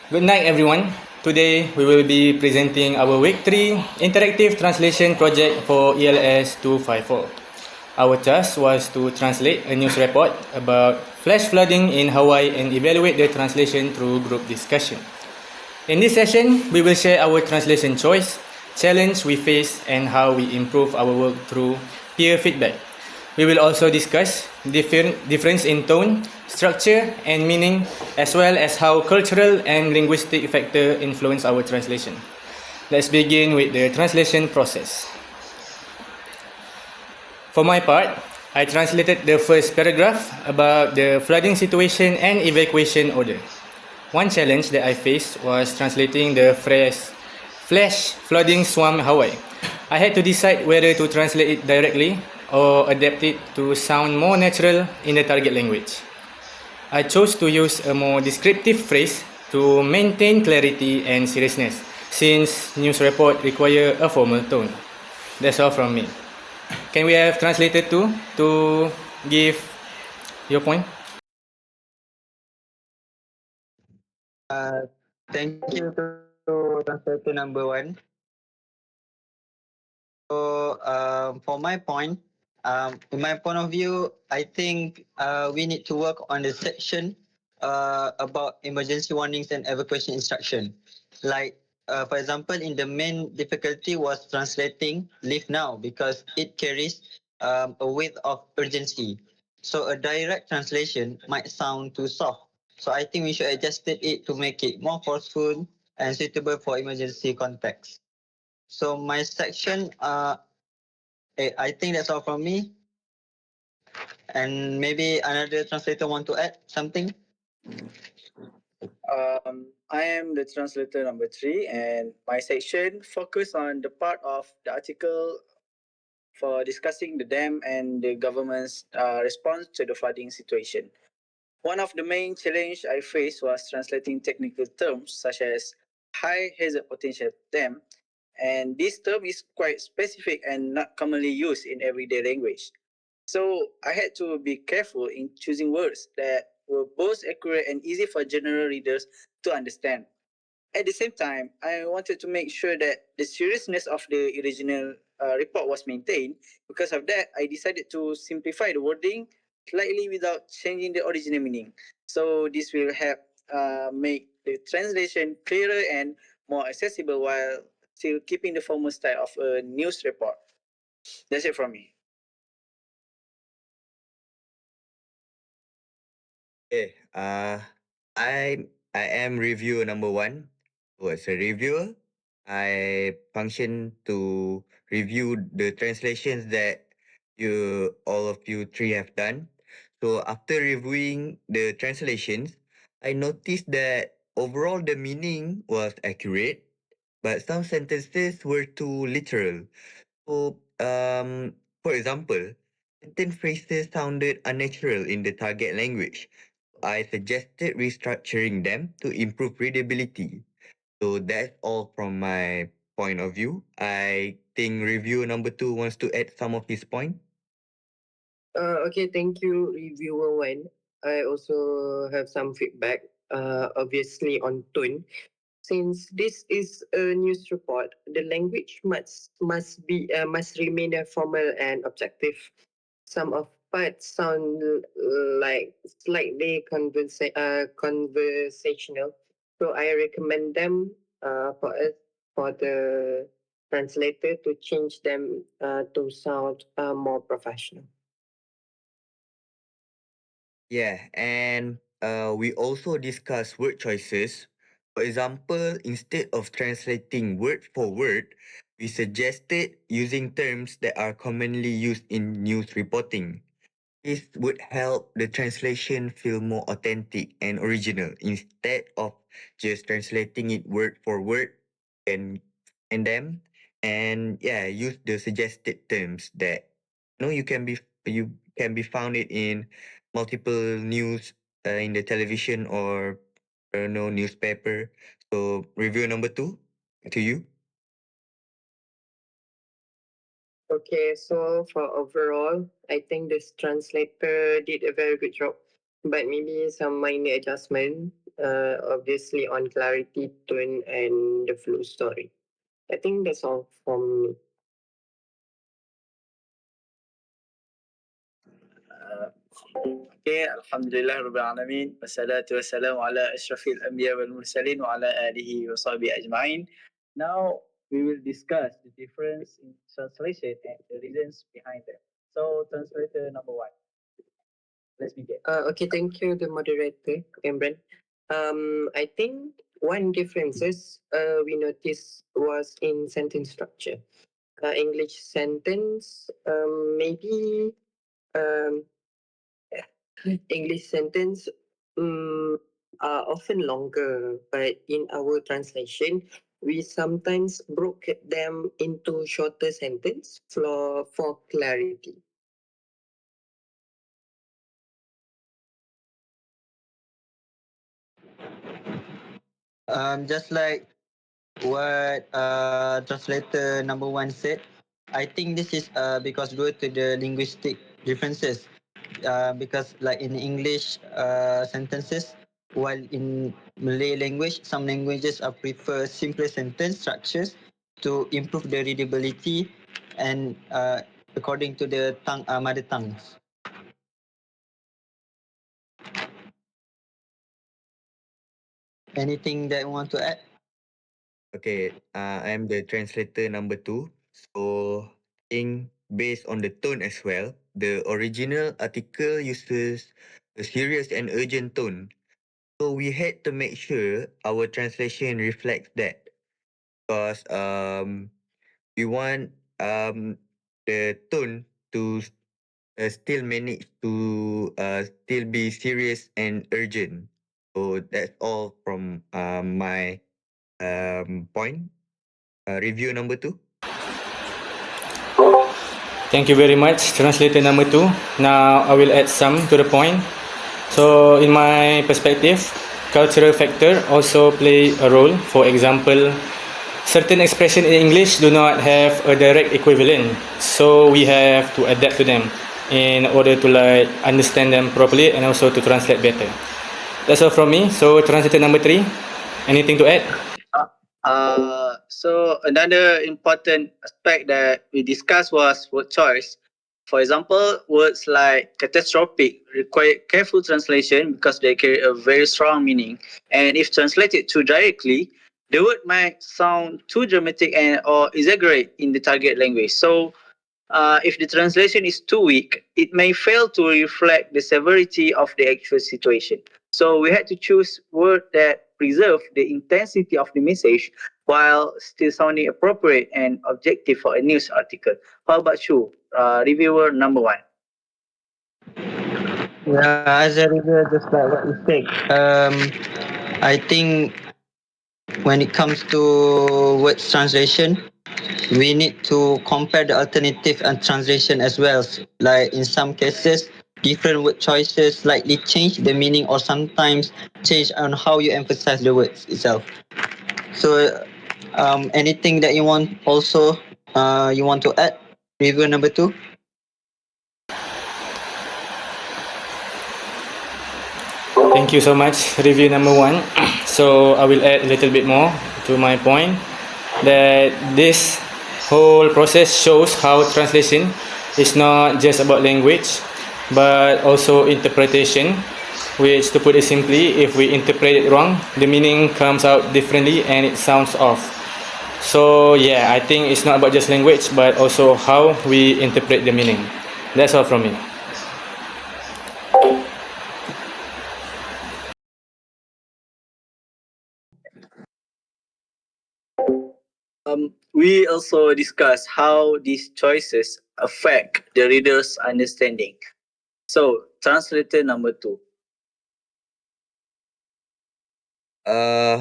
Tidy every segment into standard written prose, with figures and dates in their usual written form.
Good night, everyone. Today we will be presenting our Week 3 interactive translation project for ELS 254. Our task was to translate a news report about flash flooding in Hawaii and evaluate the translation through group discussion. In this session, we will share our translation choice, challenge we face, and how we improve our work through peer feedback. We will also discuss difference in tone, structure, and meaning, as well as how cultural and linguistic factors influence our translation. Let's begin with the translation process. For my part, I translated the first paragraph about the flooding situation and evacuation order. One challenge that I faced was translating the phrase flash flooding swamp Hawaii. I had to decide whether to translate it directly or adapt it to sound more natural in the target language. I chose to use a more descriptive phrase to maintain clarity and seriousness, since news report require a formal tone. That's all from me. Can we have translator too to give your point? Thank you to translator number one. So, for my point, in my point of view, I think we need to work on the section about emergency warnings and evacuation instruction. Like, for example, in the main difficulty was translating "leave now" because it carries a weight of urgency. So, a direct translation might sound too soft. So, I think we should adjust it to make it more forceful and suitable for emergency context. So my section, I think that's all from me. And maybe another translator want to add something. I am the translator number 3, and my section focus on the part of the article for discussing the dam and the government's response to the flooding situation. One of the main challenge I faced was translating technical terms such as high hazard potential dam, and this term is quite specific and not commonly used in everyday language. So I had to be careful in choosing words that were both accurate and easy for general readers to understand. At the same time, I wanted to make sure that the seriousness of the original report was maintained. Because of that, I decided to simplify the wording slightly without changing the original meaning. So this will help make the translation clearer and more accessible while still keeping the formal style of a news report. That's it from me. Okay, I am reviewer number one. So as a reviewer, I function to review the translations that all of you three have done. So after reviewing the translations, I noticed that overall the meaning was accurate, but some sentences were too literal. So, for example, certain phrases sounded unnatural in the target language. I suggested restructuring them to improve readability. So that's all from my point of view. I think reviewer number 2 wants to add some of his point. Okay, thank you, reviewer one. I also have some feedback, obviously on tone. Since this is a news report, the language must remain formal and objective. Some of parts sound like slightly conversational, so I recommend them for the translator to change them to sound more professional. Yeah, and we also discussed word choices. For example, instead of translating word for word, we suggested using terms that are commonly used in news reporting. This would help the translation feel more authentic and original instead of just translating it word for word and them and yeah use the suggested terms that you can be found it in multiple news in the television or newspaper. So review number 2 to you. Okay, so for overall, I think this translator did a very good job, but maybe some minor adjustment. obviously on clarity, tone, and the flow story. I think that's all from me. Okay, Alhamdulillah Rabbil Alamin. Wassalatu wassalamu ala ashrafil anbiya wal mursalin wa ala alihi wa sahbihi ajma'in. Now we will discuss the difference in translation and the reasons behind them. So, translator number one. Let's begin. Okay, thank you, the moderator, Cameron. I think one differences we noticed was in sentence structure. English sentence, maybe um, English sentence are often longer, but in our translation, we sometimes broke them into shorter sentence for clarity. Just like what translator number one said, I think this is because due to the linguistic differences. Because like in English sentences, while in Malay language, some languages prefer simpler sentence structures to improve the readability and according to the mother tongues. Anything that you want to add? Okay, I'm the translator number 2. So, in based on the tone as well, the original article uses a serious and urgent tone. So we had to make sure our translation reflects that, because we want the tone to still manage to still be serious and urgent. So that's all from my point. Review number 2. Thank you very much, translator number 2. Now I will add some to the point. So in my perspective, cultural factor also play a role. For example, certain expression in English do not have a direct equivalent, so we have to adapt to them in order to like understand them properly and also to translate better. That's all from me. So translator number 3, anything to add? So another important aspect that we discussed was word choice. For example, words like catastrophic require careful translation because they carry a very strong meaning. And if translated too directly, the word might sound too dramatic and or exaggerate in the target language. So if the translation is too weak, it may fail to reflect the severity of the actual situation. So we had to choose words that preserve the intensity of the message while still sounding appropriate and objective for a news article. How about you, reviewer number one? Yeah, as a reviewer, just like what you said, I think when it comes to words translation, we need to compare the alternative and translation as well. Like in some cases, different word choices slightly change the meaning or sometimes change on how you emphasize the words itself. So, anything that you want also you want to add? Review number 2. Thank you so much, review number 1. So I will add a little bit more to my point that this whole process shows how translation is not just about language but also interpretation, which to put it simply, if we interpret it wrong, the meaning comes out differently and it sounds off. So yeah, I think it's not about just language but also how we interpret the meaning. That's all from me. We also discuss how these choices affect the reader's understanding. So, translator number two.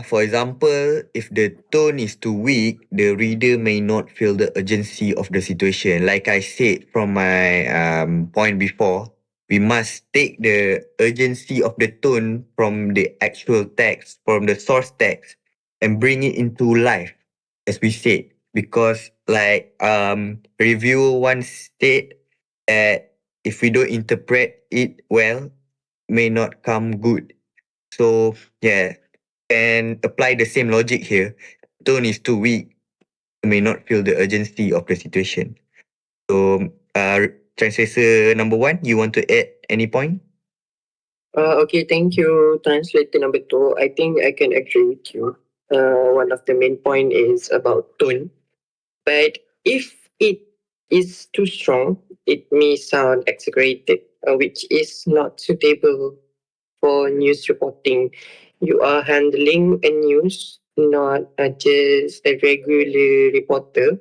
For example, if the tone is too weak, the reader may not feel the urgency of the situation. Like I said from my point before, we must take the urgency of the tone from the actual text, from the source text, and bring it into life, as we said. Because like reviewer once said that if we don't interpret it well, may not come good. So yeah, and apply the same logic here. Tone is too weak. You may not feel the urgency of the situation. So translator number 1, you want to add any point? Okay, thank you, translator number 2. I think I can agree with you. One of the main point is about tone. But if it is too strong, it may sound exaggerated, which is not suitable for news reporting. You are handling a news, not just a regular reporter.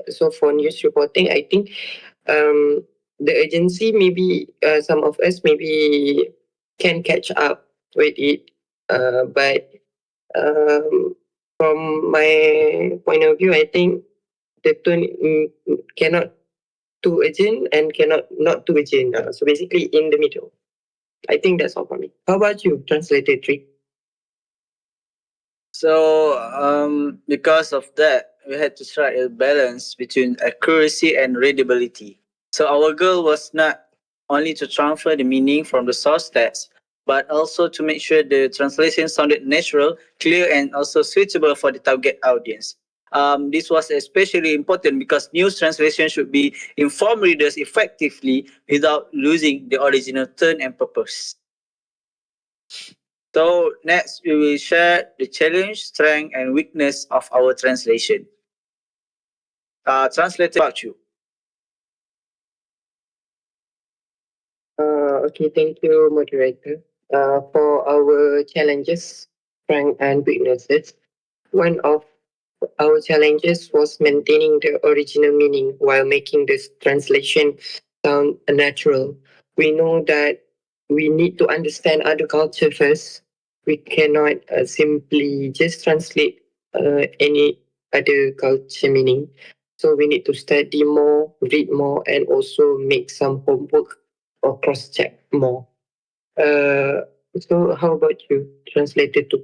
So for news reporting, I think um, the agency maybe some of us maybe can catch up with it, but from my point of view, I think the tone cannot too urgent and cannot not too urgent. So basically in the middle. I think that's all for me. How about you, translator three? So, because of that, we had to strike a balance between accuracy and readability. So, our goal was not only to transfer the meaning from the source text, but also to make sure the translation sounded natural, clear, and also suitable for the target audience. This was especially important because news translation should be inform readers effectively without losing the original tone and purpose. So next, we will share the challenge, strength, and weakness of our translation. Translator, about you. Okay, thank you, moderator. For our challenges, strengths, and weaknesses, one of our challenges was maintaining the original meaning while making this translation sound natural. We know that we need to understand other culture first. We cannot simply just translate any other culture meaning. So we need to study more, read more, and also make some homework or cross check more. Uh, so how about you, translated to?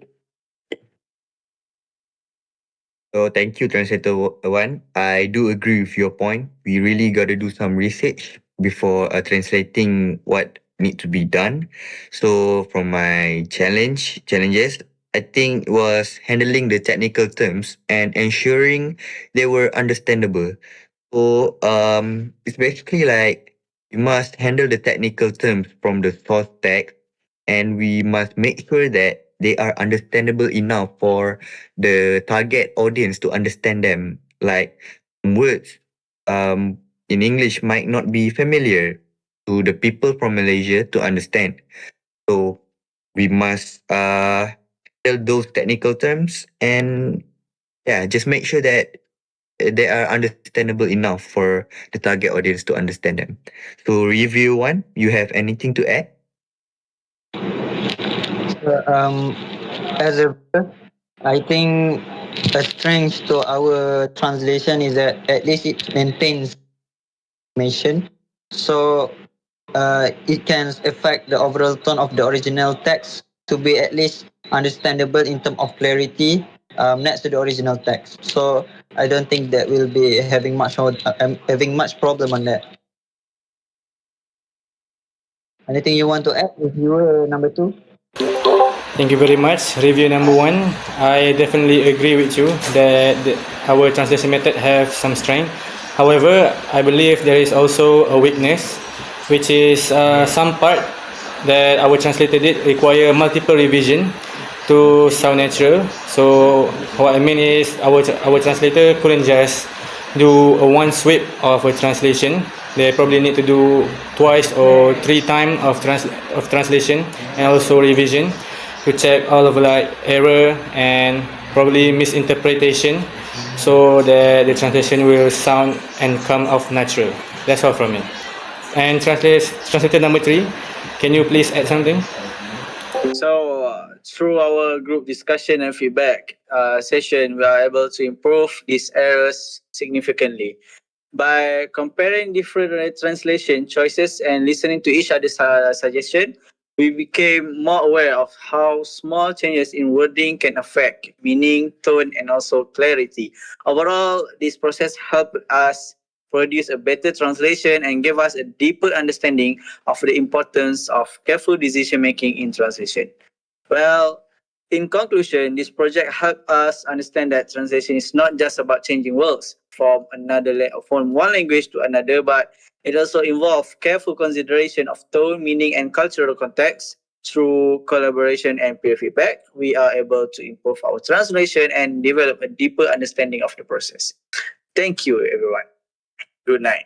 So thank you, translator 1. I do agree with your point. We really got to do some research before translating what need to be done. So from my challenges, I think was handling the technical terms and ensuring they were understandable. So it's basically like you must handle the technical terms from the source text, and we must make sure that they are understandable enough for the target audience to understand them. Like words in English might not be familiar to the people from Malaysia to understand. So we must tell those technical terms, and yeah, just make sure that they are understandable enough for the target audience to understand them. So review 1, you have anything to add? So, as a I think a strength to our translation is that at least it maintains information. So it can affect the overall tone of the original text to be at least understandable in terms of clarity next to the original text. So I don't think that we'll be having much problem on that. Anything you want to add, reviewer number 2? Thank you very much. Review number 1. I definitely agree with you that our translation method have some strength. However, I believe there is also a weakness, which is some part that our translator did require multiple revision to sound natural. So what I mean is our translator couldn't just do a one sweep of a translation. They probably need to do twice or three times of translation and also revision to check all of like error and probably misinterpretation, so that the translation will sound and come off natural. That's all from me. And translator number 3, can you please add something? So, through our group discussion and feedback session, we are able to improve these errors significantly. By comparing different translation choices and listening to each other's suggestion, we became more aware of how small changes in wording can affect meaning, tone, and also clarity. Overall, this process helped us produce a better translation and gave us a deeper understanding of the importance of careful decision making in translation. Well, in conclusion, this project helped us understand that translation is not just about changing words from one language to another, but it also involves careful consideration of tone, meaning, and cultural context. Through collaboration and peer feedback, we are able to improve our translation and develop a deeper understanding of the process. Thank you, everyone. Good night.